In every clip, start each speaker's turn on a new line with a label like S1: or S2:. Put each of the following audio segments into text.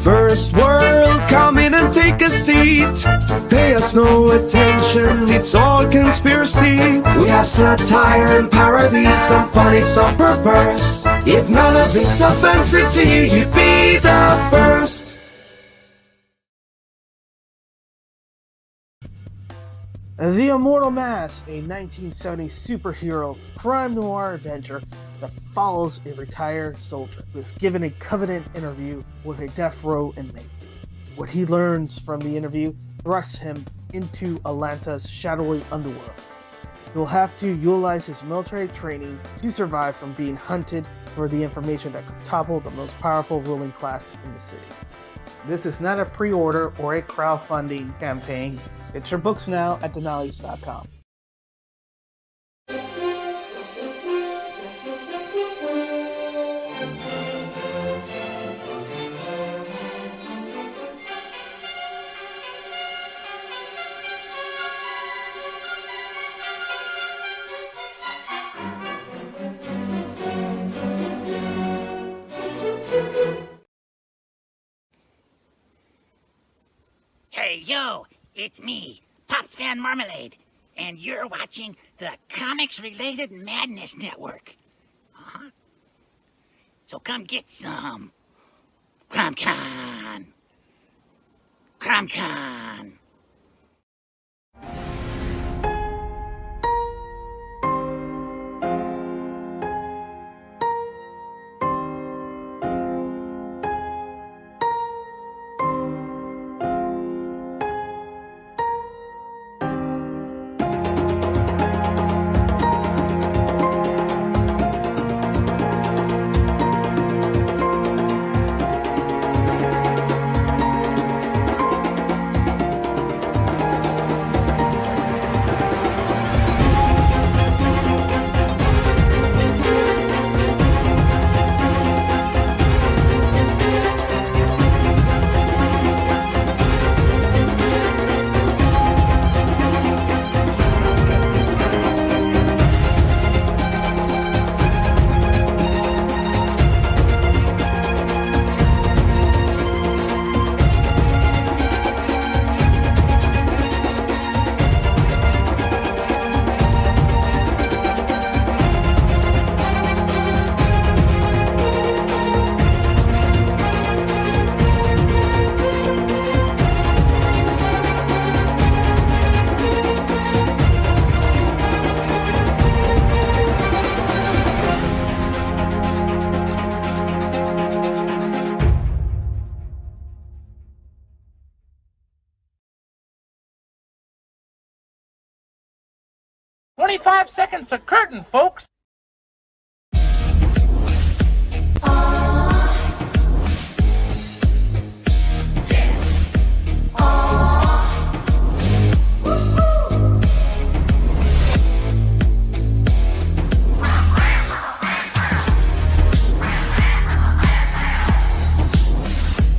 S1: First world, come in and take a seat. Pay us no attention, it's all conspiracy. We have satire and parody, some funny, some perverse. If none of it's offensive to you, you'd be the first.
S2: The Immortal Mask, a 1970s superhero crime noir adventure that follows a retired soldier who is given a covenant interview with a death row inmate. What he learns from the interview thrusts him into Atlanta's shadowy underworld. He'll have to utilize his military training to survive from being hunted for the information that could topple the most powerful ruling class in the city. This is not a pre-order or a crowdfunding campaign. Get your books now at Nunneley.com.
S3: Hey, yo, it's me, Pops Van Marmalade, and you're watching the Comics-Related Madness Network. Uh-huh. So come get some. CromCon. CromCon.
S4: Seconds to curtain, folks.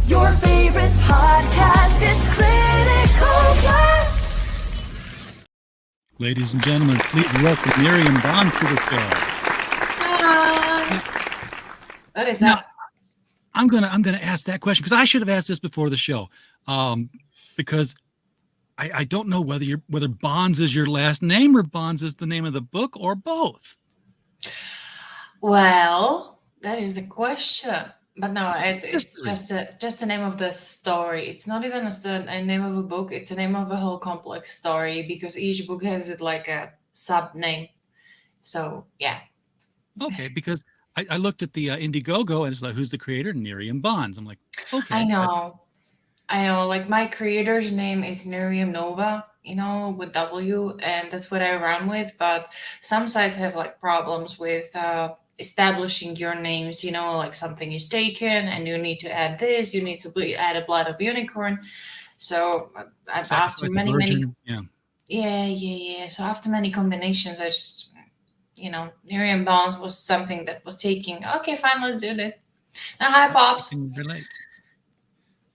S5: Your favorite podcast is Critical Blast.
S6: Ladies and gentlemen, please welcome Nyriam Bond to the show.
S7: What is
S6: Now,
S7: that?
S6: I'm gonna ask that question because I should have asked this before the show, because I don't know whether Bonds is your last name or Bonds is the name of the book or both.
S7: Well, that is the question. But no, it's just the name of the story. It's not even a name of a book. It's a name of a whole complex story because each book has it like a sub name. So yeah.
S6: Okay, because I looked at the Indiegogo and it's like, who's the creator? Nyriam Bonds. I'm like, okay.
S7: I know. Like my creator's name is Nyriam Nova, with W, and that's what I run with. But some sites have like problems with establishing your names, like something is taken and you need to add this, you need to add a blood of unicorn. So after many so after many combinations, I just Nyriam Bonds was something that was taking. Okay, fine, let's do this. Now, hi, Pops.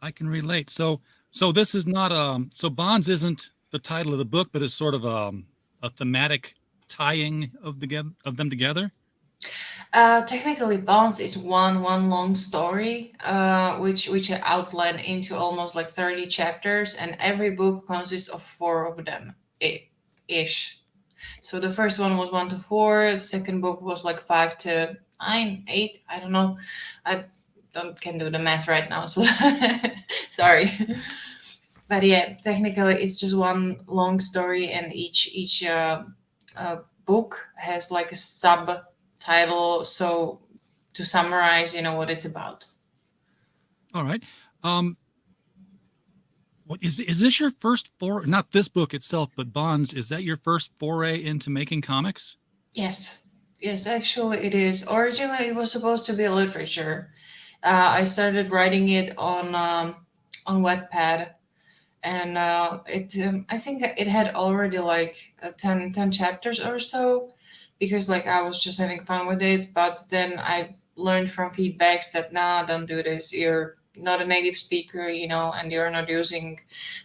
S6: I can relate. So this is not so Bonds isn't the title of the book, but it's sort of a thematic tying of them together.
S7: Technically, Bonds is one long story, which I outline into almost like 30 chapters, and every book consists of 4 of them, ish. So the first one was 1 to 4. The second book was like 5 to 9, 8. I don't know. I can do the math right now, so sorry. But yeah, technically it's just one long story, and each book has like a subtitle, so to summarize, what it's about.
S6: All right. What is this your first not this book itself, but Bonds, is that your first foray into making comics?
S7: Yes, actually it is. Originally it was supposed to be literature. I started writing it on Wattpad, and I think it had already like 10 chapters or so, because like I was just having fun with it. But then I learned from feedbacks that don't do this, you're not a native speaker, and you're not using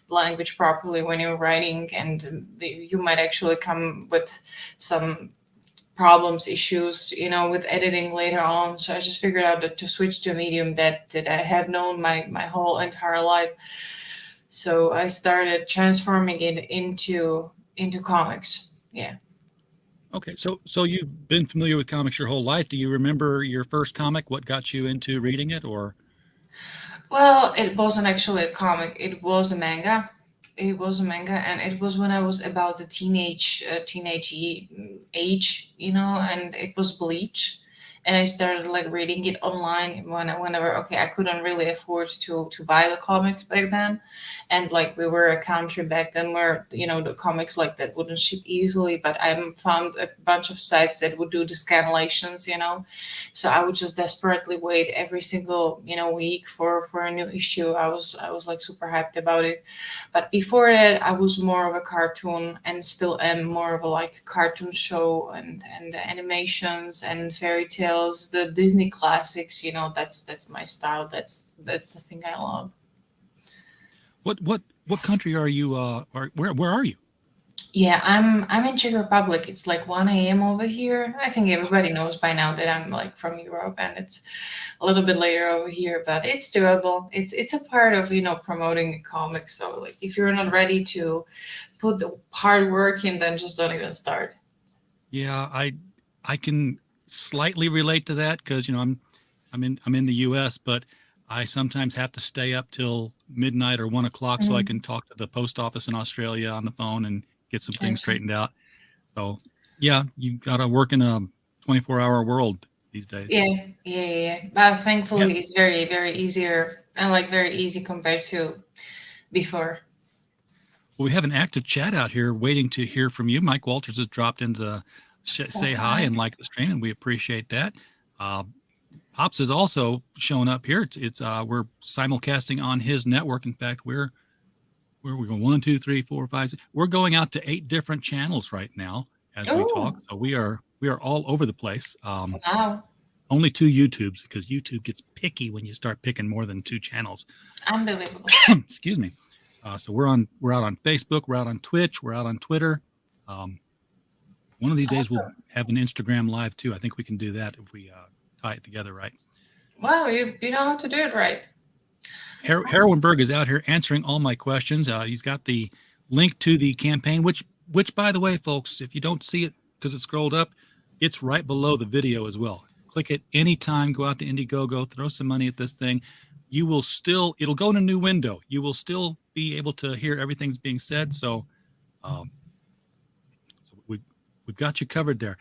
S7: language properly when you're writing, and you might actually come with some issues, with editing later on. So I just figured out that to switch to a medium that I have known my whole entire life. So I started transforming it into comics. Yeah.
S6: Okay, so you've been familiar with comics your whole life. Do you remember your first comic? What got you into reading it, or?
S7: Well, it wasn't actually a comic. It was a manga. And it was when I was about the teenage age, and it was Bleach. And I started like reading it online whenever I couldn't really afford to buy the comics back then, and like we were a country back then where the comics like that wouldn't ship easily. But I found a bunch of sites that would do the scanlations, so I would just desperately wait every single week for a new issue. I was like super hyped about it. But before that, I was more of a cartoon, and still am more of a like cartoon show and animations and fairy tales, the Disney classics. That's my style. That's the thing I love.
S6: What country are you? Or where are you?
S7: Yeah, I'm in Czech Republic. It's like 1 a.m. over here. I think everybody knows by now that I'm like from Europe, and it's a little bit later over here, but it's doable. It's a part of promoting a comic. So like if you're not ready to put the hard work in, then just don't even start.
S6: Yeah, I can slightly relate to that, because I'm in the U.S., but I sometimes have to stay up till midnight or 1 o'clock so I can talk to the post office in Australia on the phone and get some things straightened out. So yeah, you gotta work in a 24-hour world these days.
S7: Yeah. But thankfully, it's very, very easier, and like very easy compared to before.
S6: Well, we have an active chat out here waiting to hear from you. Mike Walters has dropped in to say hi and like the stream, and we appreciate that. Pops has also shown up here. It's we're simulcasting on his network. In fact, we're going 1, 2, 3, 4, 5, 6. We're going out to 8 different channels right now as we talk. So we are all over the place.
S7: Wow.
S6: Only 2 YouTubes, because YouTube gets picky when you start picking more than 2 channels.
S7: Unbelievable.
S6: Excuse me. So we're out on Facebook. We're out on Twitch. We're out on Twitter. One of these days we'll have an Instagram live too. I think we can do that if we tie it together right.
S7: Wow, you know how to do it right.
S6: Heroinberg is out here answering all my questions. He's got the link to the campaign, which by the way, folks, if you don't see it because it's scrolled up, it's right below the video as well. Click it anytime. Go out to Indiegogo, throw some money at this thing. You will still, it'll go in a new window. You will still be able to hear everything's being said. So, we've got you covered there.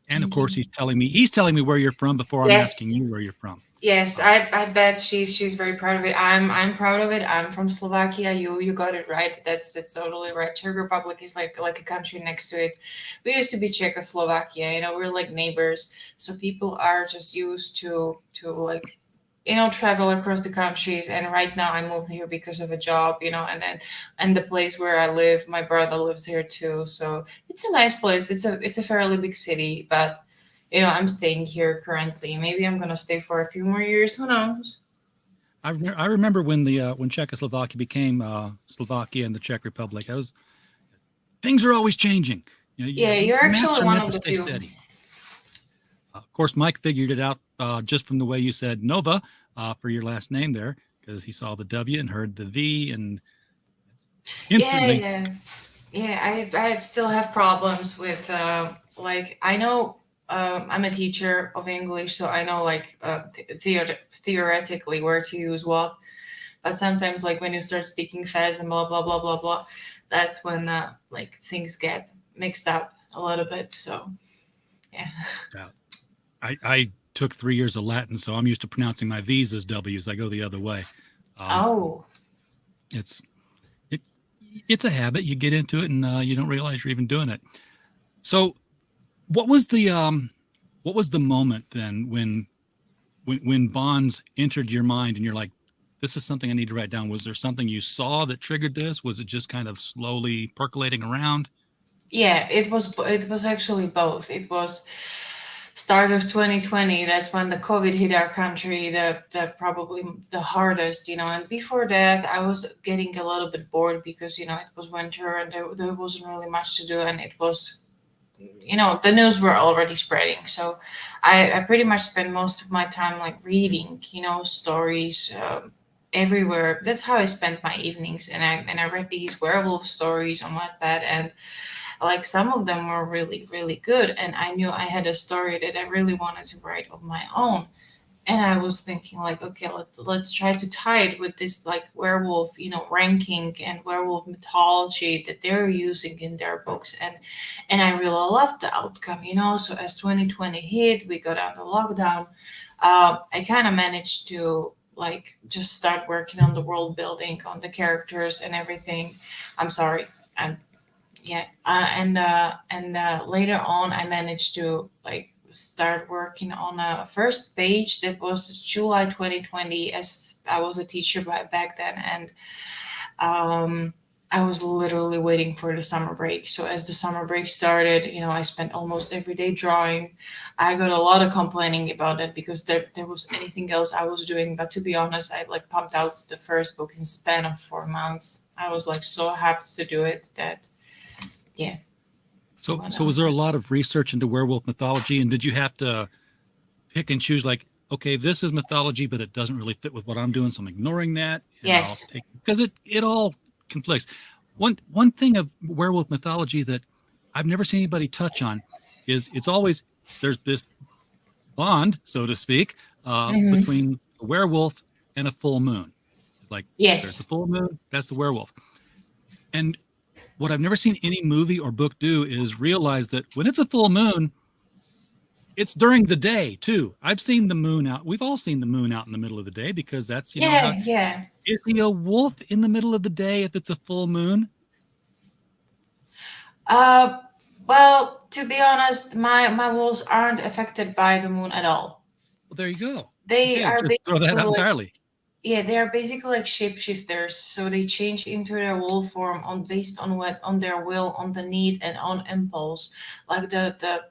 S6: And of course, he's telling me where you're from before I'm asking you where you're from.
S7: Yes, I bet she's very proud of it. I'm proud of it. I'm from Slovakia. You got it right. That's totally right. Czech Republic is like a country next to it. We used to be Czechoslovakia. We're like neighbors. So people are just used to like travel across the countries. And right now I moved here because of a job. And the place where I live, my brother lives here too. So it's a nice place. It's a fairly big city, but. I'm staying here currently. Maybe I'm gonna stay for a few more years. Who knows?
S6: I remember when when Czechoslovakia became Slovakia and the Czech Republic. Things are always changing.
S7: You're actually one of the few.
S6: Steady. Of course, Mike figured it out just from the way you said Nova for your last name there, because he saw the W and heard the V, and instantly.
S7: I still have problems with like, I know I'm a teacher of English, so I know like theoretically where to use what, but sometimes like when you start speaking fast and blah blah blah blah blah, that's when like things get mixed up a little bit. So yeah.
S6: I took 3 years of Latin, so I'm used to pronouncing my V's as W's. I go the other way. It's a habit. You get into it, and you don't realize you're even doing it. So, what was the moment then when bonds entered your mind, and you're like, this is something I need to write down? Was there something you saw that triggered this? Was it just kind of slowly percolating around?
S7: Yeah, it was actually both. It was start of 2020. That's when the COVID hit our country, the probably the hardest, and before that I was getting a little bit bored because it was winter and there wasn't really much to do, and it was, the news were already spreading. So I pretty much spent most of my time like reading stories everywhere. That's how I spent my evenings, and I read these werewolf stories on Wattpad, and like some of them were really, really good. And I knew I had a story that I really wanted to write of my own. And I was thinking like, okay, let's try to tie it with this like werewolf, ranking and werewolf mythology that they're using in their books. And I really loved the outcome, So as 2020 hit, we got out of lockdown. I kind of managed to like just start working on the world building, on the characters and everything. I'm sorry. Later on, I managed to like start working on a first page that was July 2020, as I was a teacher back then, and I was literally waiting for the summer break. So as the summer break started, I spent almost every day drawing. I got a lot of complaining about it because there was anything else I was doing. But to be honest, I like pumped out the first book in span of 4 months. I was like so happy to do it that. Yeah.
S6: So was there a lot of research into werewolf mythology, and did you have to pick and choose like, okay, this is mythology, but it doesn't really fit with what I'm doing, so I'm ignoring that?
S7: Yes.
S6: Because it all conflicts. One thing of werewolf mythology that I've never seen anybody touch on is it's always, there's this bond, so to speak, between a werewolf and a full moon. Like, there's a full moon, that's the werewolf. And what I've never seen any movie or book do is realize that when it's a full moon, it's during the day too. I've seen the moon out. We've all seen the moon out in the middle of the day because that's,
S7: yeah.
S6: Is he a wolf in the middle of the day if it's a full moon?
S7: Well, to be honest, my wolves aren't affected by the moon at all.
S6: Well, there you go.
S7: They are
S6: just throw that out entirely.
S7: Yeah, they are basically like shapeshifters. So they change into their wolf form based on their will, on the need, and on impulse. Like the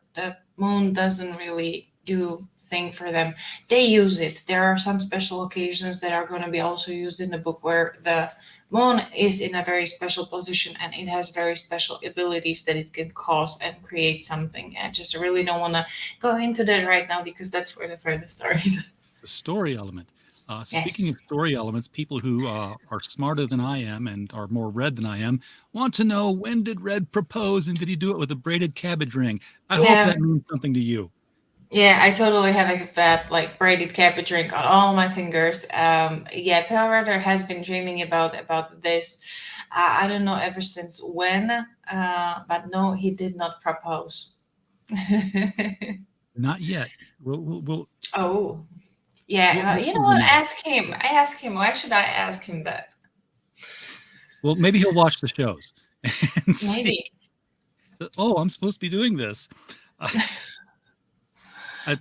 S7: moon doesn't really do thing for them. They use it. There are some special occasions that are going to be also used in the book where the moon is in a very special position and it has very special abilities that it can cause and create something. And I just really don't want to go into that right now because that's for the further stories.
S6: The story element. Speaking of story elements, people who are smarter than I am and are more read than I am want to know, when did Red propose and did he do it with a braided cabbage ring? I hope that means something to you.
S7: Yeah, I totally have that like braided cabbage ring on all my fingers. Perotta has been dreaming about this. I don't know ever since when, but no, he did not propose.
S6: Not yet. We'll
S7: Oh. Yeah, you know what? Ask him. I asked him. Why should I ask him that?
S6: Well, maybe he'll watch the shows. And
S7: Maybe.
S6: Oh, I'm supposed to be doing this.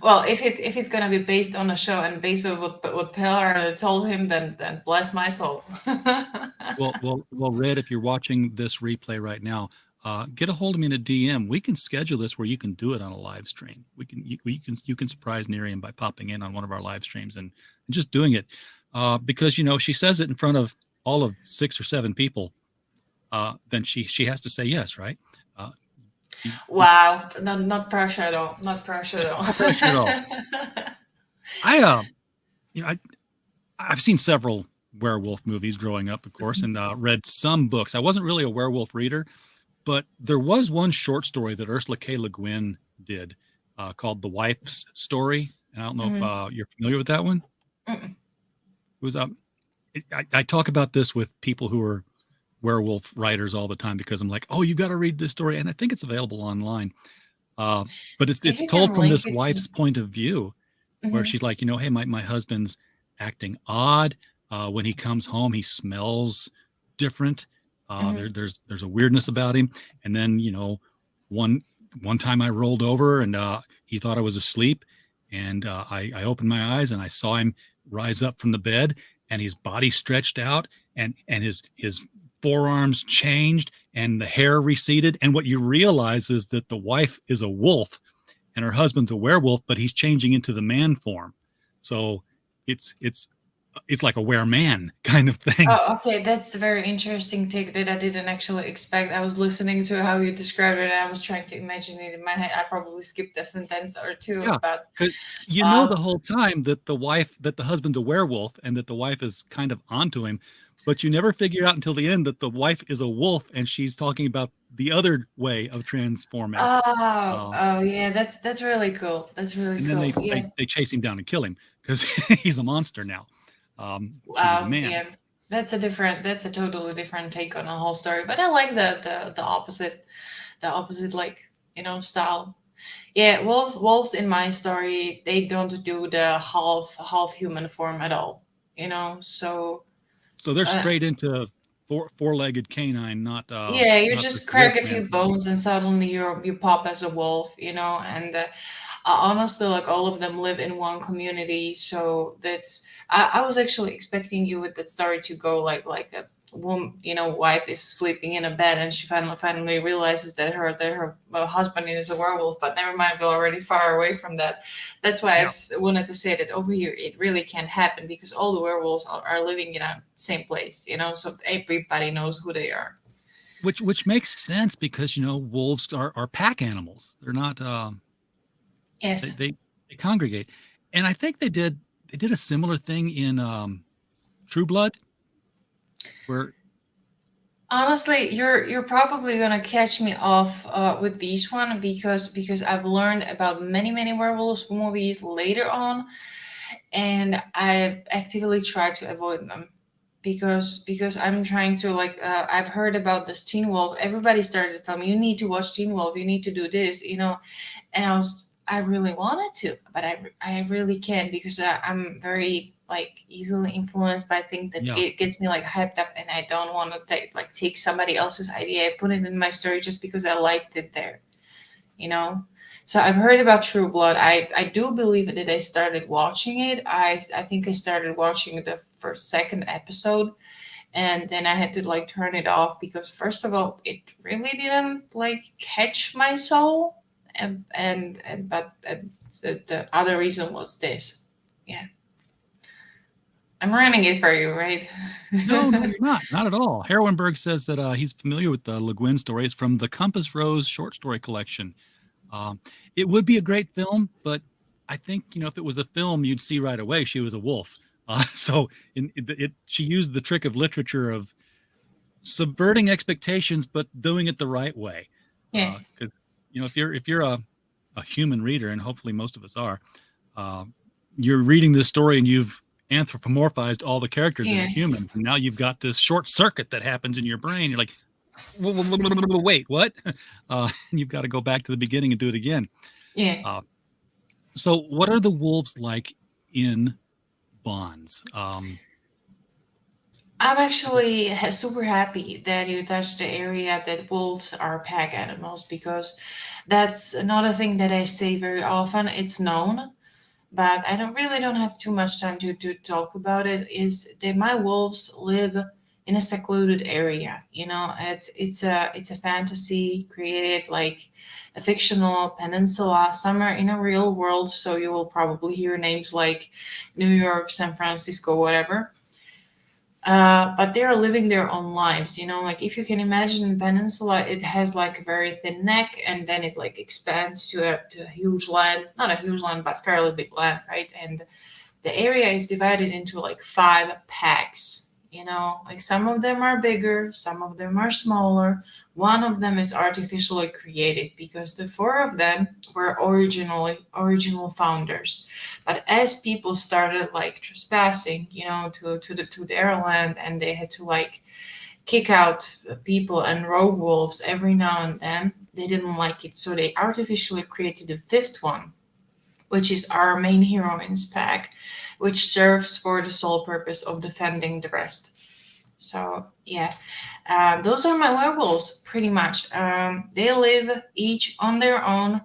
S7: Well, if it's gonna be based on a show and based on what Perotta told him, then bless my soul.
S6: well, Red, if you're watching this replay right now, get a hold of me in a DM. We can schedule this where you can do it on a live stream. You can surprise Nyriam by popping in on one of our live streams and just doing it, because she says it in front of all of 6 or 7 people. Then she has to say yes, right?
S7: Wow, not pressure at all. Not pressure at all.
S6: No pressure at all. I've seen several werewolf movies growing up, of course, and read some books. I wasn't really a werewolf reader, but there was one short story that Ursula K. Le Guin did called "The Wife's Story." And I don't know if you're familiar with that one. It was I talk about this with people who are werewolf writers all the time because I'm like, oh, you got to read this story, and I think it's available online. But it's told from this wife's point of view, where she's like, hey, my husband's acting odd. When he comes home, he smells different. There's a weirdness about him. And then one time I rolled over and he thought I was asleep, and I opened my eyes and I saw him rise up from the bed, and his body stretched out, and his forearms changed, and the hair receded. And what you realize is that the wife is a wolf and her husband's a werewolf, but he's changing into the man form. So it's like a were-man kind of thing.
S7: Oh, okay. That's a very interesting take that I didn't actually expect. I was listening to how you described it, and I was trying to imagine it in my head. I probably skipped a sentence or two.
S6: Yeah,
S7: but
S6: the whole time that the husband's a werewolf and that the wife is kind of onto him, but you never figure out until the end that the wife is a wolf and she's talking about the other way of transforming.
S7: Yeah, that's really cool. That's really cool.
S6: And then they chase him down and kill him because he's a monster now. Wow,
S7: yeah, that's a totally different take on a whole story. But I like the opposite, style. Yeah, wolves in my story, they don't do the half human form at all.
S6: So they're straight into four-legged canine, not
S7: you
S6: not
S7: just
S6: the
S7: crack a
S6: wolf
S7: few
S6: man.
S7: bones and suddenly you pop as a wolf, and honestly, like, all of them live in one community. So that's I was actually expecting you with that story to go like a woman, wife is sleeping in a bed and she finally realizes that her husband is a werewolf. But never mind, we're already far away from that. That's why I wanted to say that over here it really can't happen, because all the werewolves are living in a same place, so everybody knows who they are.
S6: Which makes sense because wolves are pack animals. They're not.
S7: Yes.
S6: They congregate, and I think they did a similar thing in True Blood, where
S7: honestly, you're probably gonna catch me off with this one because I've learned about many werewolves movies later on, and I've actively tried to avoid them because I'm trying to I've heard about this Teen Wolf. Everybody started to tell me, you need to watch Teen Wolf, you need to do this, and I really wanted to, but I really can't, because I'm very easily influenced by things that it gets me hyped up, and I don't want to take somebody else's idea, I put it in my story just because I liked it there, So I've heard about True Blood. I do believe that I started watching it. I think I started watching the second episode, and then I had to turn it off because, first of all, it really didn't catch my soul. But the other reason was this. Yeah. I'm running it for you, right?
S6: No, you're not at all. Herwenberg says that he's familiar with the Le Guin stories from the Compass Rose short story collection. It would be a great film, but I think if it was a film, you'd see right away she was a wolf. So she used the trick of literature of subverting expectations, but doing it the right way.
S7: Yeah.
S6: Because if you're a human reader, and hopefully most of us are, you're reading this story and you've anthropomorphized all the characters as humans. And now you've got this short circuit that happens in your brain. You're like, wait, what? And you've got to go back to the beginning and do it again.
S7: Yeah.
S6: So what are the wolves like in Bonds?
S7: I'm actually super happy that you touched the area that wolves are pack animals, because that's another thing that I say very often. It's known, but I don't have too much time to talk about it. Is that my wolves live in a secluded area? It's a fantasy created like a fictional peninsula somewhere in a real world. So you will probably hear names like New York, San Francisco, whatever. but they're living their own lives, like if you can imagine peninsula, it has like a very thin neck, and then it like expands to a huge land, not a huge land, but fairly big land, right? And the area is divided into like 5 packs, like some of them are bigger, some of them are smaller. One of them is artificially created because the 4 of them were original founders. But as people started like trespassing, to their land, and they had to like kick out people and rogue wolves every now and then, they didn't like it. So they artificially created a 5th one, which is our main heroine's pack, which serves for the sole purpose of defending the rest. So yeah, those are my werewolves pretty much. They live each on their own.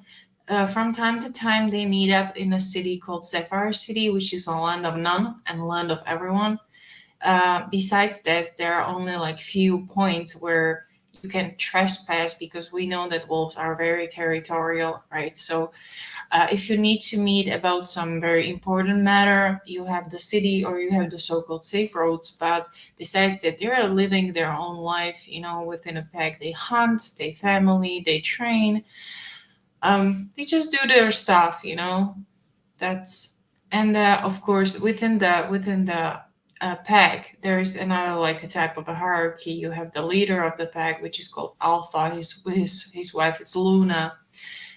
S7: From time to time, they meet up in a city called Sapphire City, which is a land of none and land of everyone. Besides that, there are only like few points where you can trespass, because we know that wolves are very territorial, right? So if you need to meet about some very important matter, you have the city or you have the so-called safe roads. But besides that, they're living their own life, within a pack. They hunt, they family, they train. They just do their stuff, That's and of course within the pack, there is another like a type of a hierarchy. You have the leader of the pack, which is called Alpha. His wife is Luna.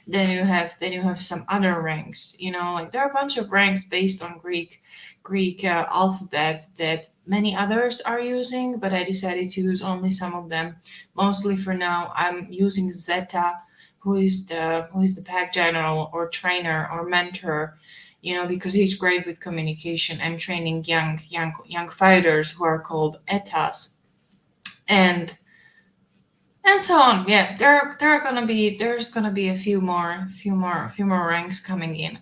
S7: Then you have some other ranks. Like there are a bunch of ranks based on Greek alphabet that many others are using, but I decided to use only some of them. Mostly for now, I'm using Zeta, who is the pack general or trainer or mentor. Because he's great with communication and training young fighters who are called etas, and so on. Yeah, there's gonna be a few more ranks coming in,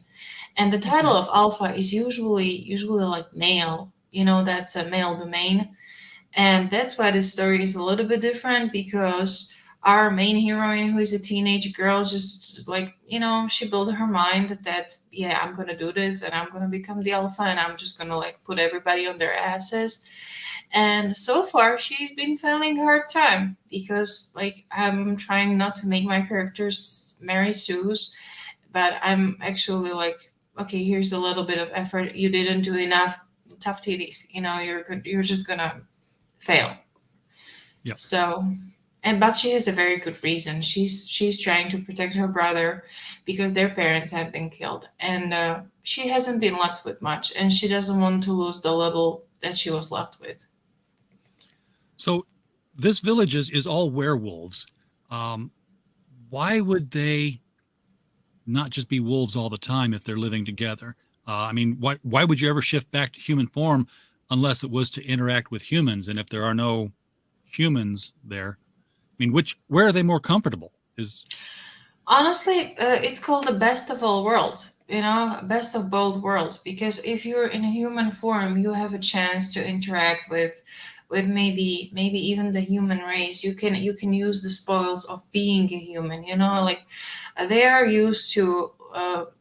S7: and the title of Alpha is usually like male. That's a male domain, and that's why this story is a little bit different, because our main heroine, who is a teenage girl, just like, she built her mind that, yeah, I'm going to do this and I'm going to become the alpha and I'm just going to like put everybody on their asses. And so far she's been failing a hard time, because like I'm trying not to make my characters Mary Sue's, but I'm actually like, okay, here's a little bit of effort. You didn't do enough. Tough titties. You're just going to fail.
S6: Yeah.
S7: So... but she has a very good reason. She's trying to protect her brother because their parents have been killed, and she hasn't been left with much, and she doesn't want to lose the little that she was left with.
S6: So this village is all werewolves. Why would they not just be wolves all the time if they're living together? Why would you ever shift back to human form unless it was to interact with humans? And if there are no humans there, where are they more comfortable?
S7: Honestly, it's called the best of all worlds, best of both worlds, because if you're in a human form, you have a chance to interact with maybe even the human race. You can use the spoils of being a human, they are used to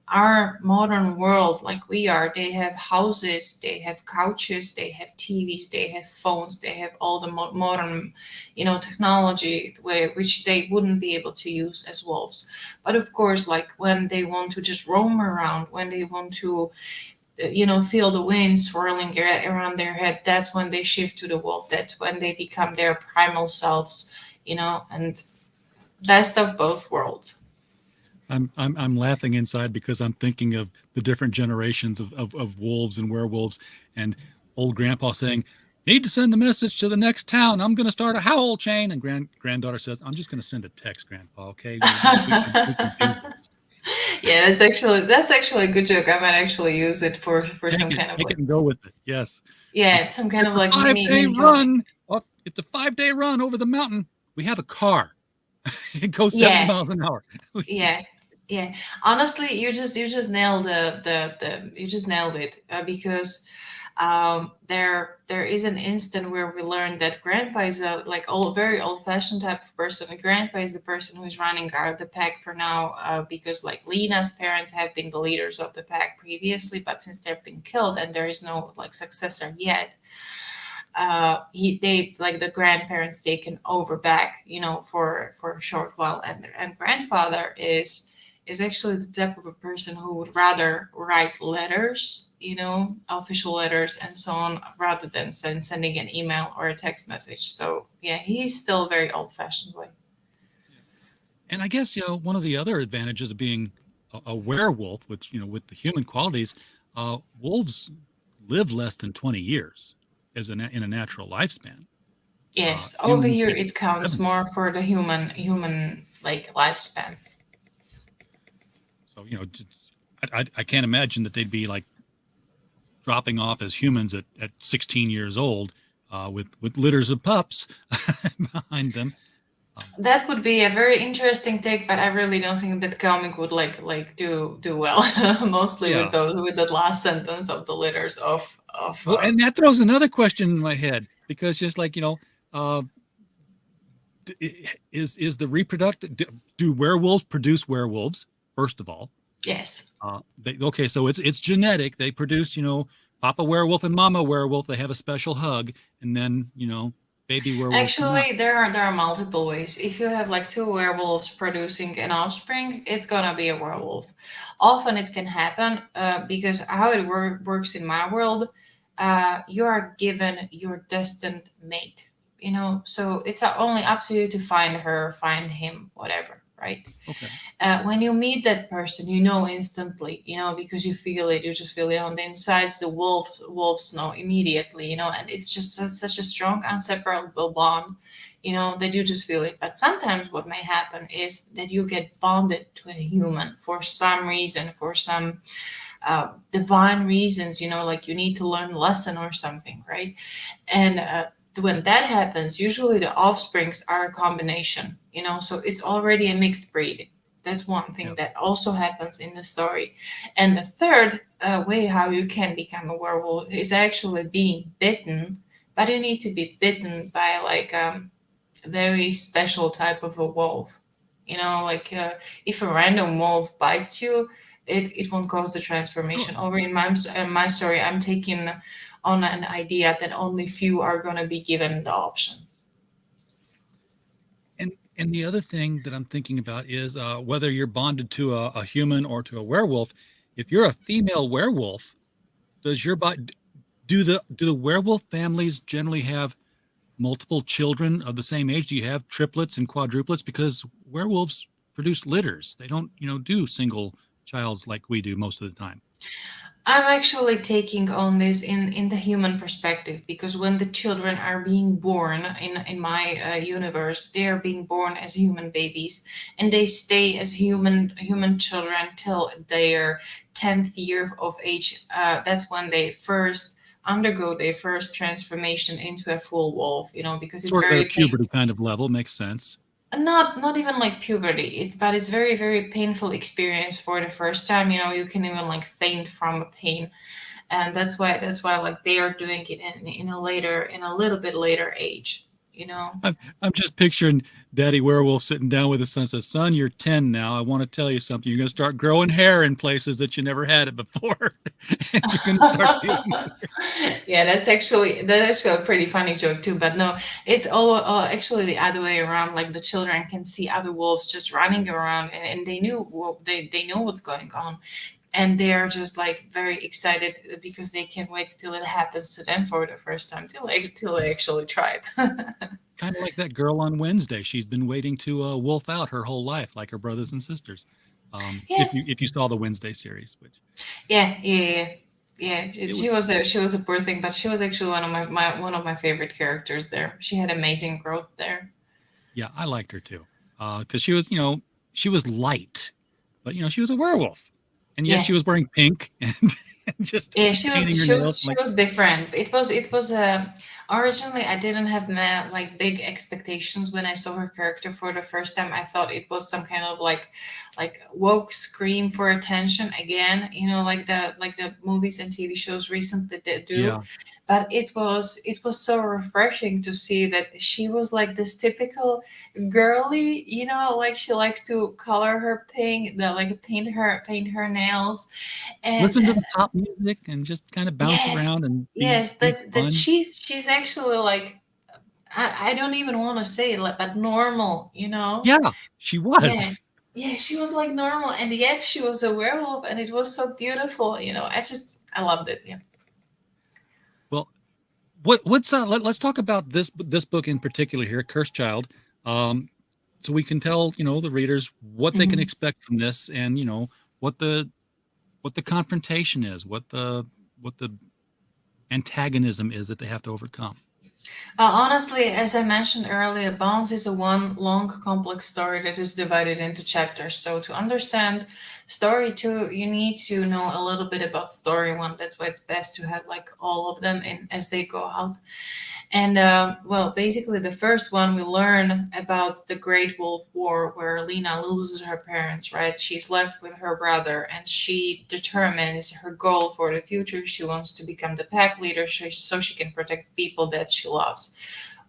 S7: our modern world like we are. They have houses, they have couches, they have TVs, they have phones, they have all the modern, technology which they wouldn't be able to use as wolves. But of course, like when they want to just roam around, when they want to, feel the wind swirling around their head, that's when they shift to the wolf. That's when they become their primal selves, and best of both worlds.
S6: I'm laughing inside because I'm thinking of the different generations of wolves and werewolves, and old grandpa saying, "Need to send a message to the next town. I'm going to start a howl chain." And granddaughter says, "I'm just going to send a text, Grandpa. Okay."
S7: Yeah, that's actually a good joke. I might actually use it for some kind of
S6: like, it and go with it. Yes.
S7: Yeah, some kind of like
S6: mini run. Oh, it's a 5-day run over the mountain. We have a car. It goes 70 miles an hour.
S7: Yeah. Honestly, you just nailed you just nailed it, because there is an instant where we learned that Grandpa is a very old-fashioned type of person. Grandpa is the person who's running the pack for now, because like Lena's parents have been the leaders of the pack previously, but since they've been killed and there is no like successor yet, they like the grandparents taken over back, for a short while, and grandfather is actually the type of a person who would rather write letters, official letters and so on, rather than sending an email or a text message. So yeah, he's still very old-fashioned way.
S6: And I guess one of the other advantages of being a werewolf with with the human qualities, wolves live less than 20 years in a natural lifespan.
S7: Yes, over here it counts more for the human like lifespan.
S6: So I can't imagine that they'd be like dropping off as humans at 16 years old with litters of pups behind them.
S7: That would be a very interesting take, but I really don't think that comic would like do well. Mostly with the last sentence of the litters of.
S6: Well, and that throws another question in my head, because just like is the reproductive? Do werewolves produce werewolves? First of all,
S7: yes.
S6: So it's genetic. They produce Papa werewolf and Mama werewolf. They have a special hug, and then baby werewolf.
S7: Actually, there are multiple ways. If you have like two werewolves producing an offspring, it's gonna be a werewolf. Often it can happen because how it works in my world, you are given your destined mate. So it's only up to you to find her, find him, whatever, right?
S6: Okay.
S7: When you meet that person, instantly, because you feel it. You just feel it on the insides. The wolves know immediately, and it's just such a strong, inseparable bond, that you just feel it. But sometimes what may happen is that you get bonded to a human for some reason, for some divine reasons, like you need to learn a lesson or something, right? And when that happens, usually the offsprings are a combination, so it's already a mixed breed. That's one thing that also happens in the story. And the third way how you can become a werewolf is actually being bitten, but you need to be bitten by like a very special type of a wolf. If a random wolf bites you, it won't cause the transformation. Over in my story, I'm taking on an idea that only few are going to be given the option.
S6: And the other thing that I'm thinking about is whether you're bonded to a human or to a werewolf. If you're a female werewolf, do the werewolf families generally have multiple children of the same age? Do you have triplets and quadruplets? Because werewolves produce litters. They don't, do single childs like we do most of the time.
S7: I'm actually taking on this in the human perspective, because when the children are being born in my universe, they are being born as human babies, and they stay as human children till their 10th year of age. That's when they first undergo their first transformation into a full wolf, because it's very
S6: puberty kind of level. Makes sense.
S7: Not even like puberty, but it's very, very painful experience for the first time. You can even like faint from pain, and that's why like they are doing it in a little bit later age.
S6: I'm just picturing Daddy Werewolf sitting down with his son. Says, "Son, you're 10 now. I want to tell you something. You're going to start growing hair in places that you never had it before, and you're going to start feeling."
S7: Yeah, that's actually a pretty funny joke too. But no, it's all actually the other way around. Like the children can see other wolves just running around, and they know what's going on. And they're just like very excited because they can't wait till it happens to them for the first time, till they actually try it.
S6: Kind of like that girl on Wednesday. She's been waiting to wolf out her whole life, like her brothers and sisters. If you saw the Wednesday series, which
S7: she was a poor thing, but she was actually one of my favorite characters there. She had amazing growth there.
S6: Yeah, I liked her too, because she was light, but she was a werewolf. And yet she was wearing pink and just
S7: she was different. It was originally I didn't have like big expectations when I saw her character for the first time. I thought it was some kind of like woke scream for attention again, like the movies and TV shows recently that do. Yeah. but it was so refreshing to see that she was like this typical girly, like she likes to color her pink, like paint her nails, and
S6: Listen to the pop music and just kind of bounce
S7: yes,
S6: around and
S7: yes,
S6: be
S7: that
S6: fun.
S7: she's actually like, I don't even want to say it, like, but normal,
S6: Yeah, she
S7: Yeah,
S6: was.
S7: yeah, she was like normal, and yet she was a werewolf, and it was so beautiful. I loved it. Yeah.
S6: Well, what's let's talk about this book in particular here, Cursed Child, so we can tell the readers what they can
S7: Mhm.
S6: expect from this, and what the confrontation is, what the antagonism is that they have to overcome.
S7: Honestly, as I mentioned earlier, Bounce is a one long, complex story that is divided into chapters. So to understand story two, you need to know a little bit about story one. That's why it's best to have like all of them in as they go out. And well, basically, the first one we learn about the Great Wolf War, where Lena loses her parents, right? She's left with her brother, and she determines her goal for the future. She wants to become the pack leader so she can protect people that she loves.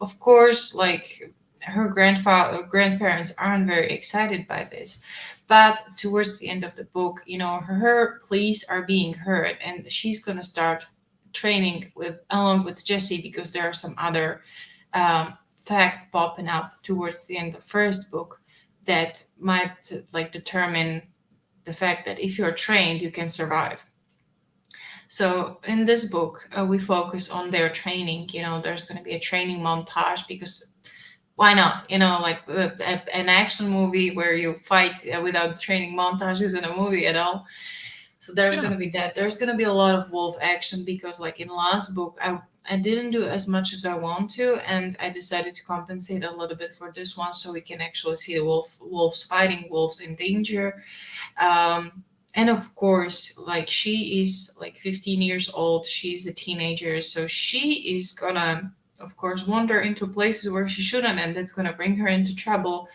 S7: Of course, like her grandparents aren't very excited by this. But towards the end of the book, her pleas are being heard, and she's gonna start training along with Jesse, because there are some other facts popping up towards the end of the first book that might like determine the fact that if you're trained, you can survive. So in this book, we focus on their training. There's going to be a training montage, because why not? Like an action movie where you fight without training montage isn't a movie at all. So there's
S6: Yeah.
S7: going to be that. There's going to be a lot of wolf action, because like in the last book, I didn't do as much as I want to, and I decided to compensate a little bit for this one, so we can actually see the wolves fighting wolves in danger. And of course, like, she is like 15 years old. She's a teenager, so she is gonna, of course, wander into places where she shouldn't, and that's gonna bring her into trouble.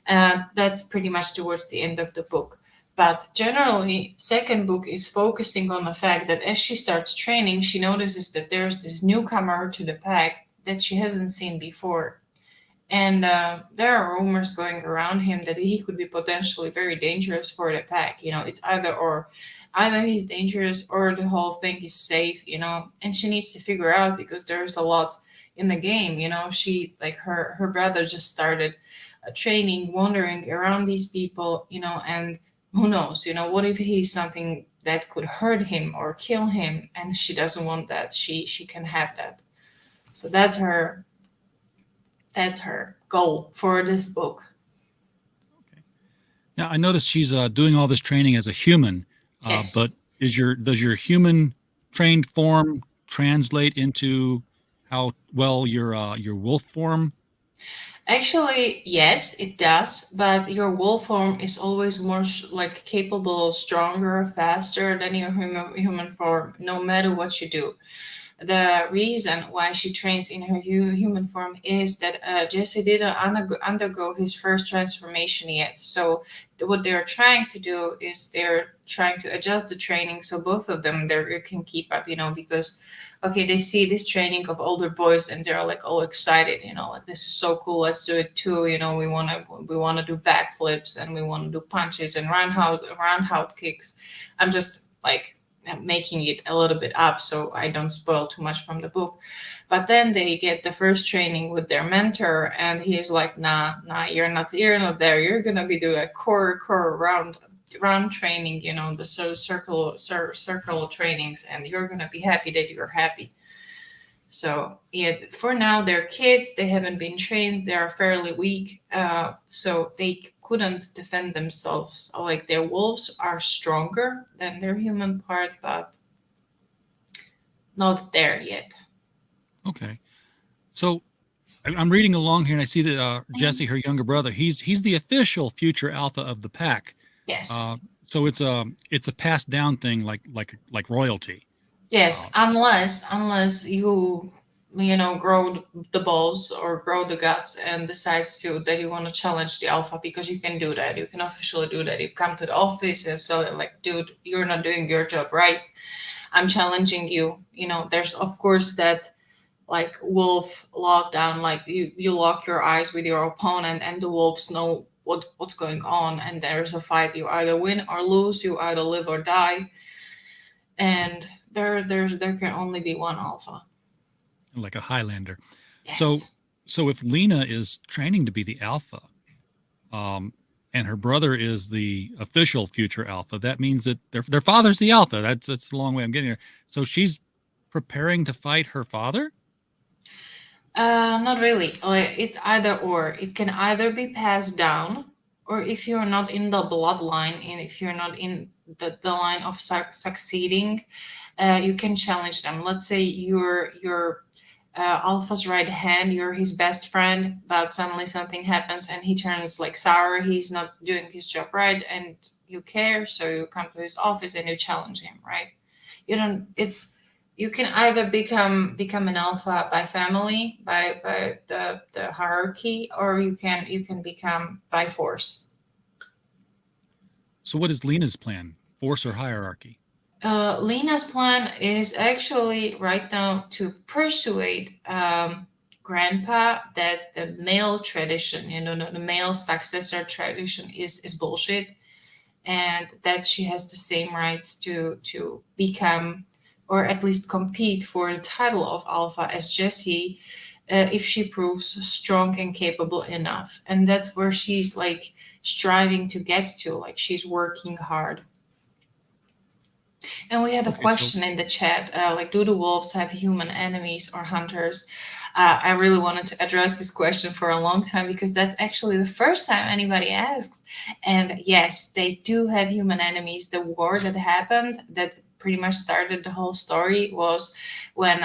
S7: That's pretty much towards the end of the book. But generally, second book is focusing on the fact that as she starts training, she notices that there's this newcomer to the pack that she hasn't seen before. And there are rumors going around him that he could be potentially very dangerous for the pack. It's either or. Either he's dangerous or the whole thing is safe, and she needs to figure out, because there's a lot in the game. She, like, her brother just started training, wandering around these people, and who knows, what if he's something that could hurt him or kill him, and she doesn't want that. She can have that. So that's her goal for this book.
S6: Now I noticed she's doing all this training as a human,
S7: Yes.
S6: but does your human trained form translate into how well your wolf form?
S7: Actually, yes, it does, but your wolf form is always more like capable, stronger, faster than your human form, no matter what you do. The reason why she trains in her human form is that Jesse didn't undergo his first transformation yet. So what they're trying to do is they're trying to adjust the training so both of them they can keep up, because okay, they see this training of older boys and they're like all excited, like, this is so cool, let's do it too. We want to do backflips, and we want to do punches and roundhouse kicks. I'm just like making it a little bit up so I don't spoil too much from the book. But then they get the first training with their mentor, and he's like, nah, you're not there. You're gonna be doing a core round training, the circle trainings, and you're gonna be happy that you're happy. So yeah, for now they're kids. They haven't been trained. They are fairly weak, so they couldn't defend themselves. Like, their wolves are stronger than their human part, but not there yet.
S6: Okay, so I'm reading along here, and I see that Jesse, her younger brother, he's the official future alpha of the pack.
S7: Yes.
S6: So it's a passed down thing, like royalty.
S7: Yes, unless you grow the balls or grow the guts and decide that you want to challenge the alpha, because you can do that. You can officially do that. You come to the office and say, like, dude, you're not doing your job right. I'm challenging you. You know, there's of course that like wolf lockdown, like you lock your eyes with your opponent and the wolves know what's going on, and there's a fight. You either win or lose, you either live or die, and there can only be one alpha.
S6: Like a Highlander.
S7: Yes.
S6: So if Lena is training to be the alpha, and her brother is the official future alpha, that means that their father's the alpha. That's the long way I'm getting here. So she's preparing to fight her father?
S7: Not really. Like, it's either or. It can either be passed down, or if you're not in the bloodline, and if you're not in the line of succeeding, you can challenge them. Let's say you're Alpha's right hand, you're his best friend, but suddenly something happens and he turns like sour, he's not doing his job right, and you care, so you come to his office and you challenge him, right? You can either become an alpha by family, by the hierarchy, or you can become by force.
S6: So what is Lena's plan? Force or hierarchy?
S7: Lena's plan is actually right now to persuade grandpa that the male tradition, the male successor tradition is bullshit, and that she has the same rights to become, or at least compete for the title of alpha as Jessie, if she proves strong and capable enough. And that's where she's like striving to get to, like she's working hard. And we had a question in the chat, like, do the wolves have human enemies or hunters? I really wanted to address this question for a long time, because that's actually the first time anybody asked. And yes, they do have human enemies. The war that happened, that pretty much started the whole story, was when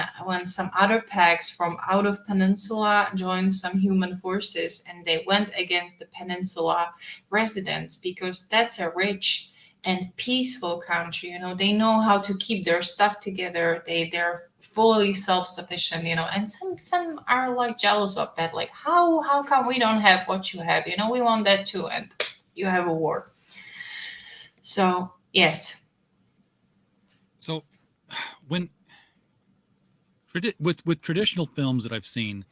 S7: some other packs from out of Peninsula joined some human forces, and they went against the Peninsula residents, because that's a rich and peaceful country. They know how to keep their stuff together. They're fully self-sufficient, and some are like jealous of that, like how come we don't have what you have, we want that too, and you have a war. So yes.
S6: So when with traditional films that I've seen,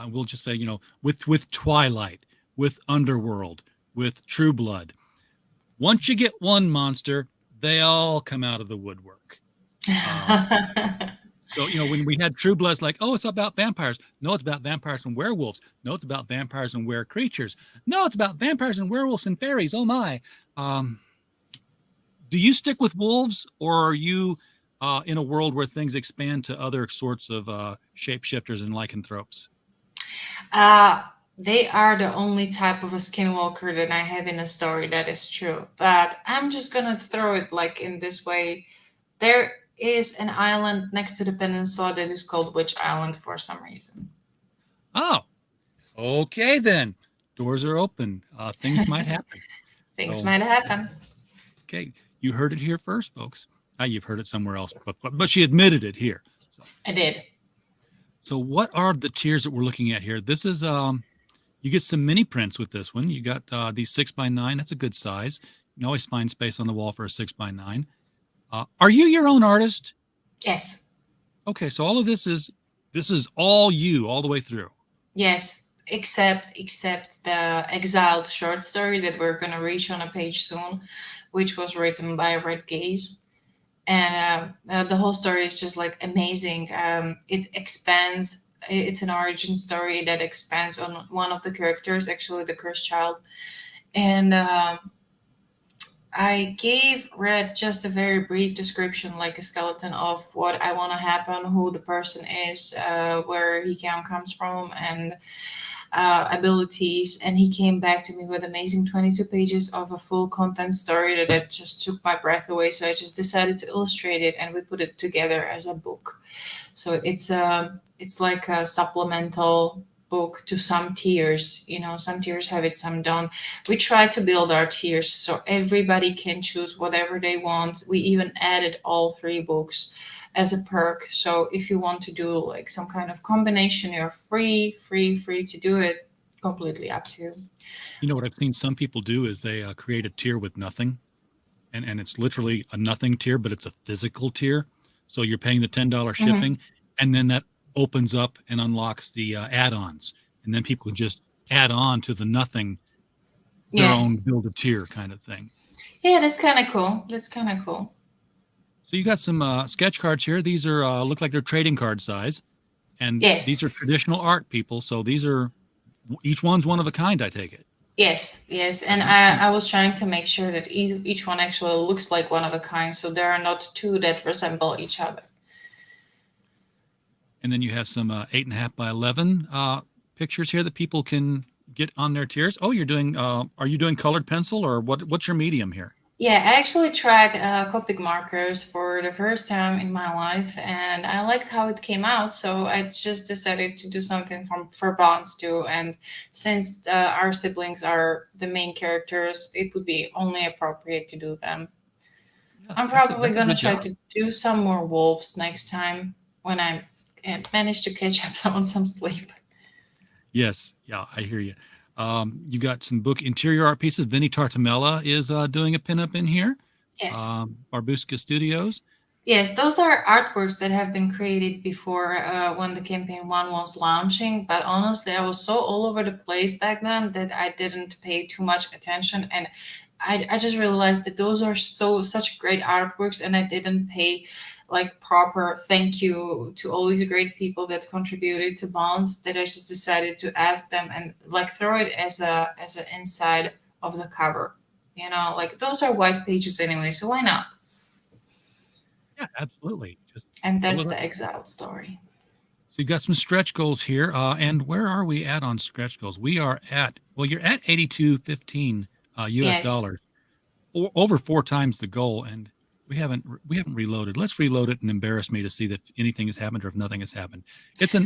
S6: we'll just say, with Twilight, with Underworld, with True Blood, once you get one monster, they all come out of the woodwork. So, when we had True Blood, it's like, oh, it's about vampires. No, it's about vampires and werewolves. No, it's about vampires and were-creatures. No, it's about vampires and werewolves and fairies. Oh, my. Do you stick with wolves, or are you in a world where things expand to other sorts of shapeshifters and lycanthropes?
S7: They are the only type of a skinwalker that I have in a story, that is true. But I'm just going to throw it like in this way. There is an island next to the peninsula that is called Witch Island for some reason.
S6: Oh, okay then. Doors are open. Things might happen.
S7: Things might happen.
S6: Okay, you heard it here first, folks. You've heard it somewhere else, but she admitted it here. So.
S7: I did.
S6: So what are the tiers that we're looking at here? This is you get some mini prints with this one. You got these 6x9. That's a good size. You can always find space on the wall for a 6x9. Are you your own artist?
S7: Yes.
S6: Okay, so all of this is all you all the way through.
S7: Yes, except the Exiled short story that we're gonna reach on a page soon, which was written by Red Gaze. And the whole story is just like amazing. It expands. It's an origin story that expands on one of the characters, actually the cursed child. And I gave Red just a very brief description, like a skeleton of what I want to happen, who the person is, where he comes from, and abilities. And he came back to me with amazing 22 pages of a full content story that just took my breath away. So I just decided to illustrate it, and we put it together as a book. So it's like a supplemental book to some tiers. Some tiers have it, some don't. We try to build our tiers so everybody can choose whatever they want. We even added all 3 books as a perk. So if you want to do like some kind of combination, you're free to do it. Completely up to you.
S6: What I've seen some people do is they create a tier with nothing, and it's literally a nothing tier, but it's a physical tier. So you're paying the $10 shipping, and then that opens up and unlocks the add-ons, and then people can just add on to the nothing, their own build a tier kind of thing.
S7: Yeah, that's kind of cool.
S6: So you got some sketch cards here. These are look like they're trading card size, and these are traditional art, people. So these are each one's one of a kind, I take it.
S7: Yes, and I was trying to make sure that each one actually looks like one of a kind, so there are not two that resemble each other.
S6: And then you have some 8.5 by 11 pictures here that people can get on their tiers. Oh, you're doing. Are you doing colored pencil, or what's your medium here?
S7: Yeah, I actually tried Copic markers for the first time in my life, and I liked how it came out. So I just decided to do something for Bonds too. And since our siblings are the main characters, it would be only appropriate to do them. Yeah, I'm probably going to try to do some more wolves next time when I manage to catch up on some sleep.
S6: Yes, yeah, I hear you. You got some book interior art pieces. Vinny Tartamella is doing a pinup in here.
S7: Yes.
S6: Barbusca Studios.
S7: Yes, those are artworks that have been created before when the campaign 1 was launching. But honestly, I was so all over the place back then that I didn't pay too much attention. And I just realized that those are such great artworks, and I didn't pay like proper thank you to all these great people that contributed to Bonds, that I just decided to ask them and like throw it as an inside of the cover. You know, like those are white pages anyway, so why not?
S6: Yeah, absolutely.
S7: And that's the Exile story.
S6: So you've got some stretch goals here. And where are we at on stretch goals? We are at, well, you're at 82.15 US dollars, over 4 times the goal. And we haven't reloaded. Let's reload it and embarrass me to see that anything has happened or if nothing has happened. It's a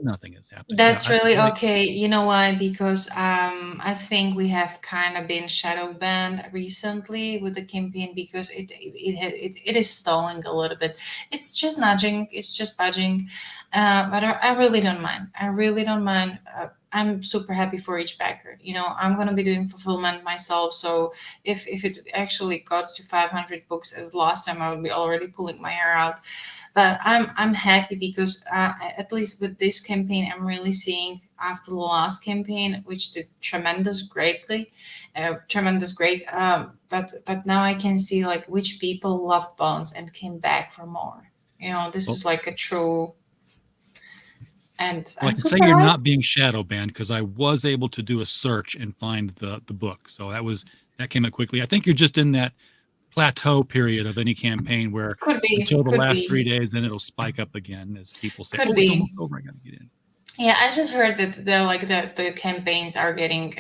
S6: nothing has happened.
S7: That's really okay. You know why? Because I think we have kind of been shadow banned recently with the campaign because it is stalling a little bit. It's just nudging. It's just budging. But I really don't mind. I'm super happy for each backer. You know, I'm going to be doing fulfillment myself. So if it actually got to 500 books as last time, I would be already pulling my hair out. But I'm happy because at least with this campaign, I'm really seeing after the last campaign, which did great. But now I can see like which people loved Bonds and came back for more. You know, this is like a true. And
S6: well, I can say you're not being shadow banned because I was able to do a search and find the book. So that came up quickly. I think you're just in that plateau period of any campaign where until the last 3 days, then it'll spike up again as people say, it's almost over. I got to get in.
S7: Yeah, I just heard that the campaigns are getting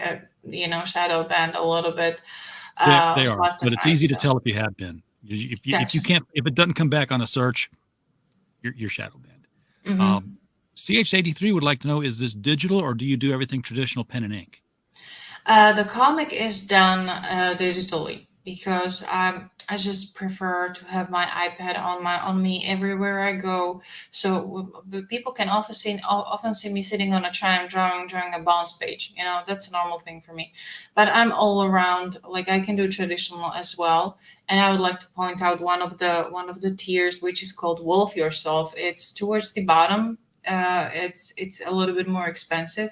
S7: shadow banned a little bit.
S6: They are, but it's easy to tell if you have been. If it doesn't come back on a search, you're shadow banned.
S7: Mm-hmm.
S6: CH83 would like to know, is this digital or do you do everything traditional pen and ink?
S7: The comic is done digitally because I just prefer to have my iPad on me everywhere I go. So people can often see me sitting on a tram drawing during a bounce page. You know, that's a normal thing for me. But I'm all around. Like I can do traditional as well. And I would like to point out one of the tiers, which is called Wolf Yourself. It's towards the bottom. It's a little bit more expensive,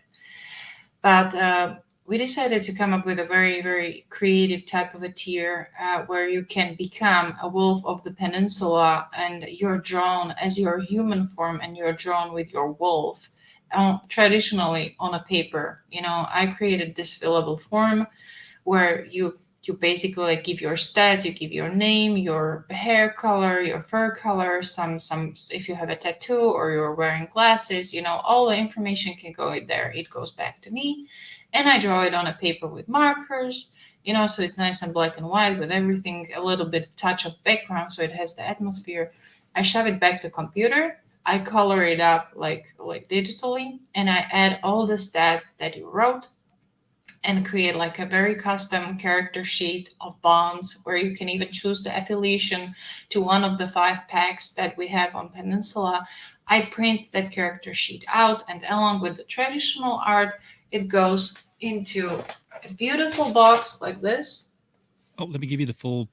S7: but we decided to come up with a very, very creative type of a tier where you can become a wolf of the peninsula and you're drawn as your human form and you're drawn with your wolf traditionally on a paper. You know, I created this fillable form where you basically like give your stats, you give your name, your hair color, your fur color, some if you have a tattoo or you're wearing glasses, you know, all the information can go in there. It goes back to me and I draw it on a paper with markers, you know, so it's nice and black and white with everything, a little bit touch of background so it has the atmosphere. I shove it back to computer. I color it up like digitally and I add all the stats that you wrote and create like a very custom character sheet of Bonds where you can even choose the affiliation to one of the 5 packs that we have on Peninsula. I print that character sheet out and along with the traditional art, it goes into a beautiful box like this.
S6: Oh, let me give you the full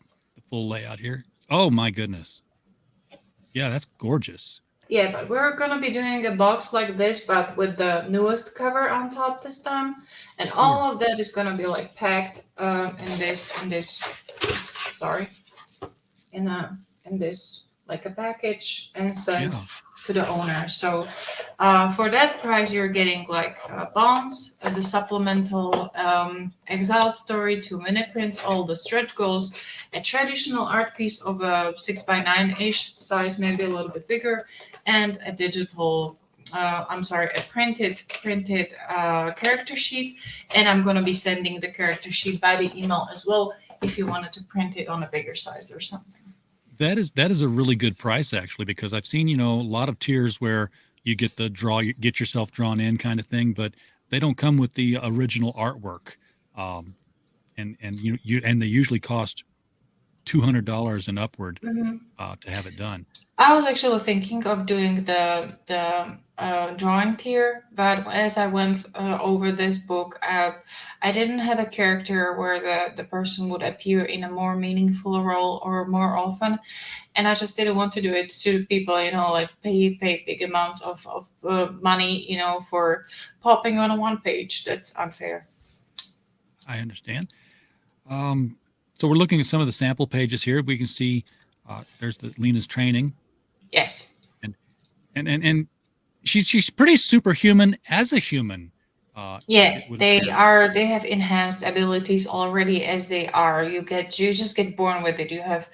S6: layout here. Oh my goodness. Yeah, that's gorgeous.
S7: Yeah, but we're gonna be doing a box like this, but with the newest cover on top this time, and all of that is gonna be like packed sorry, in this like a package and sent to the owner. So for that price, you're getting like bonds, the supplemental exiled story, 2 mini prints, all the stretch goals, a traditional art piece of a 6x9-ish size, maybe a little bit bigger, and a digital. A printed character sheet, and I'm gonna be sending the character sheet by the email as well if you wanted to print it on a bigger size or something.
S6: That is a really good price, actually, because I've seen, a lot of tiers where you get the get yourself drawn in kind of thing, but they don't come with the original artwork. And they usually cost $200 and upward to have it done.
S7: I was actually thinking of doing the drawing tier, but as I went over this book, I didn't have a character where the person would appear in a more meaningful role or more often, and I just didn't want to do it to people, like pay big amounts of money, for popping on a one page. That's unfair.
S6: I understand. So we're looking at some of the sample pages here. We can see there's Lena's training.
S7: Yes.
S6: And she's pretty superhuman as a human.
S7: They have enhanced abilities already as they are. You just get born with it. You have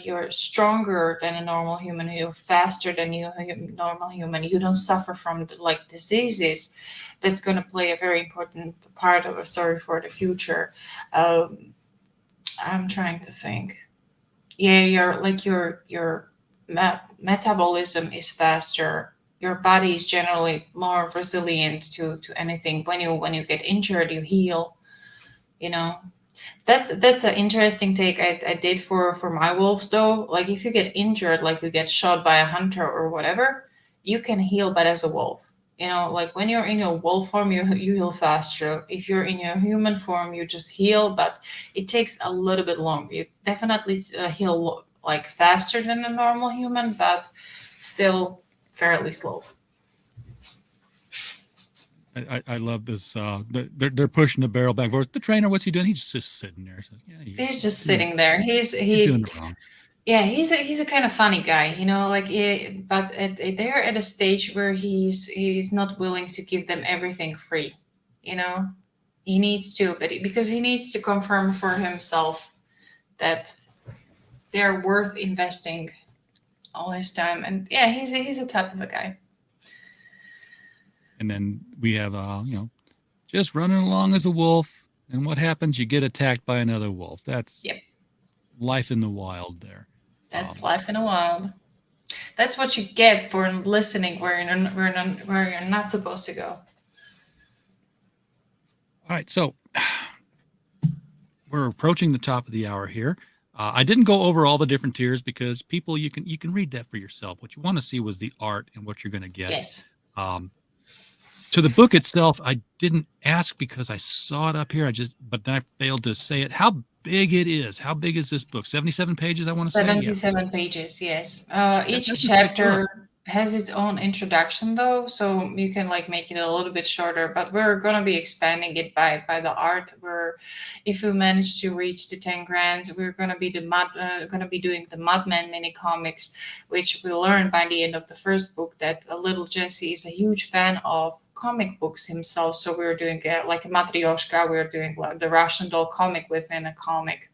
S7: you're stronger than a normal human. You're faster than a normal human. You don't suffer from diseases. That's going to play a very important part of a story for the future. I'm trying to think. Yeah, your metabolism is faster. Your body is generally more resilient to anything. When you get injured, you heal. That's an interesting take I did for my wolves though. Like if you get injured, like you get shot by a hunter or whatever, you can heal, but as a wolf. Like when you're in your wolf form, you heal faster. If you're in your human form, you just heal, but it takes a little bit longer. You definitely heal faster than a normal human, but still fairly slow.
S6: I love this. They're pushing the barrel back and forth. The trainer, what's he doing? He's just sitting there. So,
S7: he's just sitting there. He's
S6: doing it wrong.
S7: Yeah, he's a kind of funny guy, but they're at a stage where he's not willing to give them everything free, He needs to, because he needs to confirm for himself that they're worth investing all his time. And yeah, he's a type of a guy.
S6: And then we have just running along as a wolf, and what happens? You get attacked by another wolf. That's life in the wild there.
S7: That's life in the wild. That's what you get for listening where you're not supposed to go.
S6: All right, so we're approaching the top of the hour here. I didn't go over all the different tiers because people, you can read that for yourself. What you want to see was the art and what you're going to get.
S7: Yes.
S6: To the book itself, I didn't ask because I saw it up here. But then I failed to say it. How big it is? How big is this book? 77 pages, I want to say?
S7: 77 pages, yes. Each chapter has its own introduction, though, so you can make it a little bit shorter. But we're going to be expanding it by the art. If we manage to reach the 10 grands, we're going to be doing the Mudman mini comics, which we learned by the end of the first book that little Jesse is a huge fan of comic books himself. So we're doing a Matryoshka. We're doing the Russian doll comic within a comic.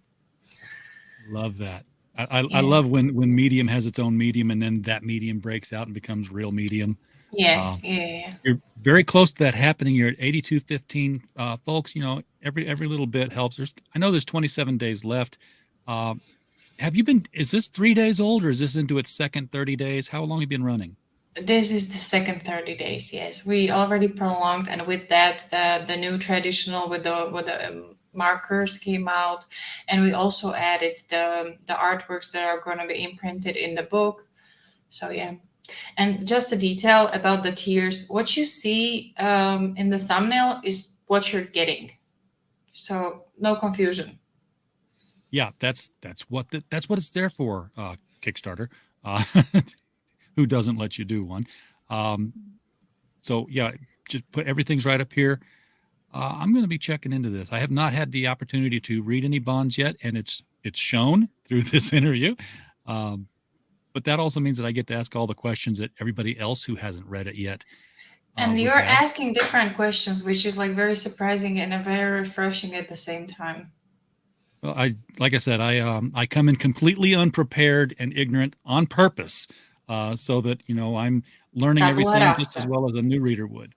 S6: Love that. I love when medium has its own medium and then that medium breaks out and becomes real medium.
S7: Yeah.
S6: You're very close to that happening. You're at 82:15, folks. Every little bit helps. I know there's 27 days left. Is this 3 days old or is this into its second 30 days? How long have you been running?
S7: This is the second 30 days. Yes, we already prolonged, and with that, the new traditional with the markers came out, and we also added the artworks that are going to be imprinted in the book. So yeah, and just a detail about the tiers: what you see in the thumbnail is what you're getting, so no confusion.
S6: Yeah, that's what it's there for. Kickstarter. who doesn't let you do one. So yeah, just put everything's right up here. I'm going to be checking into this. I have not had the opportunity to read any bonds yet, and it's shown through this interview. But that also means that I get to ask all the questions that everybody else who hasn't read it yet.
S7: And you're asking different questions, which is like very surprising and very refreshing at the same time.
S6: Well, like I said, I come in completely unprepared and ignorant on purpose, so that I'm learning everything just as well as a new reader would.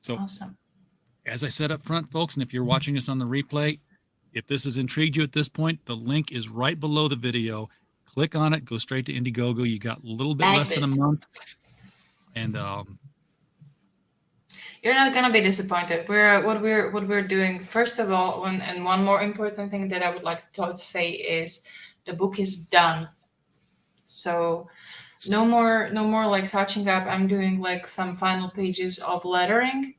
S6: So,
S7: awesome.
S6: As I said up front, folks, and if you're watching us on the replay, if this has intrigued you at this point, the link is right below the video. Click on it, go straight to Indiegogo. You got a little bit less than a month. And
S7: you're not gonna be disappointed. What we're doing, first of all, and one more important thing that I would like to say is the book is done. So no more like touching up. I'm doing like some final pages of lettering,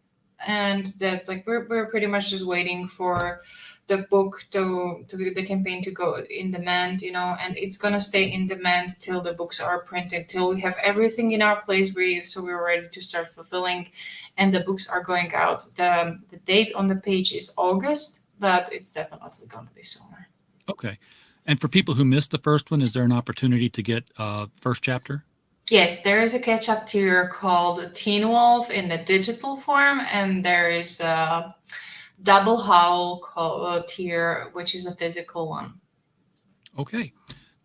S7: and that like we're pretty much just waiting for the book to the campaign to go in demand, and it's gonna stay in demand till the books are printed, till we have everything in our place. We're ready to start fulfilling, and the books are going out. The date on the page is August, but it's definitely gonna be sooner.
S6: Okay. And for people who missed the first one, is there an opportunity to get first chapter?
S7: Yes, there is a catch-up tier called Teen Wolf in the digital form, and there is a Double Howl tier, which is a physical one.
S6: Okay,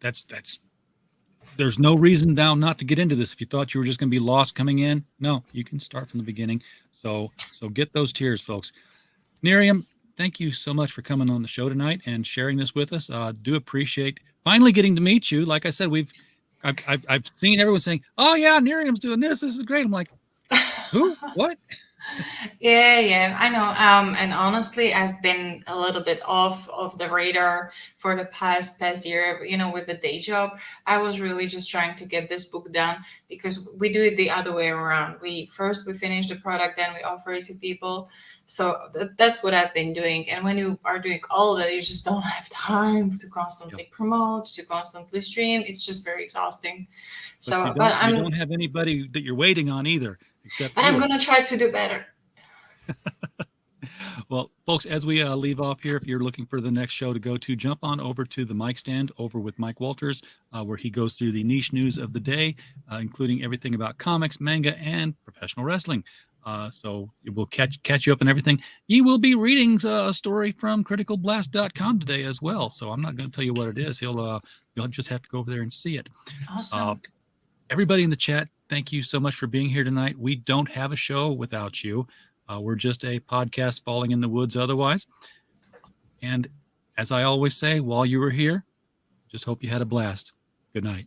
S6: that's. There's no reason now not to get into this. If you thought you were just going to be lost coming in, no, you can start from the beginning. So get those tiers, folks. Nyriam, thank you so much for coming on the show tonight and sharing this with us. Do appreciate finally getting to meet you. Like I said, I've seen everyone saying, "Oh yeah, Nyriam's doing this. This is great." I'm like, who? What?
S7: Yeah, I know. And honestly, I've been a little bit off of the radar for the past year, with the day job. I was really just trying to get this book done, because we do it the other way around. We finish the product, then we offer it to people. So that's what I've been doing. And when you are doing all of that, you just don't have time to constantly promote, to constantly stream. It's just very exhausting.
S6: But you don't have anybody that you're waiting on either.
S7: But I'm going to try to do better.
S6: Well, folks, as we leave off here, if you're looking for the next show to go to, jump on over to the mic stand over with Mike Walters, where he goes through the niche news of the day, including everything about comics, manga, and professional wrestling. So it will catch you up on everything. He will be reading a story from criticalblast.com today as well. So I'm not going to tell you what it is. You'll just have to go over there and see it.
S7: Awesome.
S6: Everybody in the chat, thank you so much for being here tonight. We don't have a show without you. We're just a podcast falling in the woods otherwise. And as I always say, while you were here, just hope you had a blast. Good night.